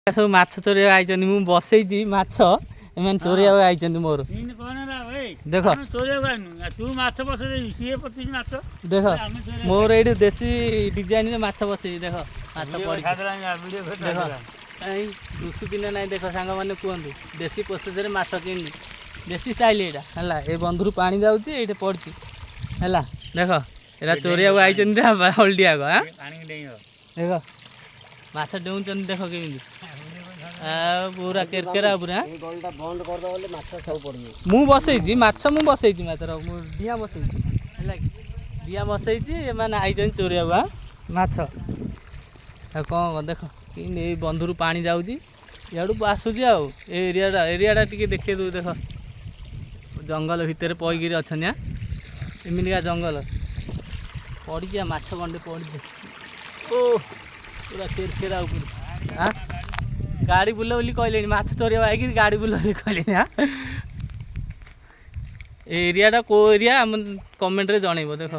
सब माछ चोरिया आई मु बसई माछ एम चोरिया आई मोर देख देख मोर ये देसी डिजाइन माछ बसई देख माछ देख कृषि दिन ना देख सांग मैंने कहतु देसी प्रोसेस माछ कि देसी स्टाइल यहाँ है बंधु पानी जाऊँगी ये पड़ी है देख ये चोरिया आई हल्दिया देख माछ डेउन देख केमी पूरा केरकेरा पूरा मु बसई माछ मु बसई मात्र दिया बसई दिया बसई मैंने आई चोरिया माछ कौन देख कि बंधु पानी जाऊँगी इू आसूँ एरिया टी देखिए दू देख जंगल भितर पईकि अच्छा एमतिका जंगल पड़ी माछ गंडे पड़ी ओ पूरा केरकेरा हाँ गाड़ी बुला बोली कहले माछ चोरिया आई गाड़ी बुला बोली कहले हाँ एरिया को एरिया कमेंट रे जनइब देख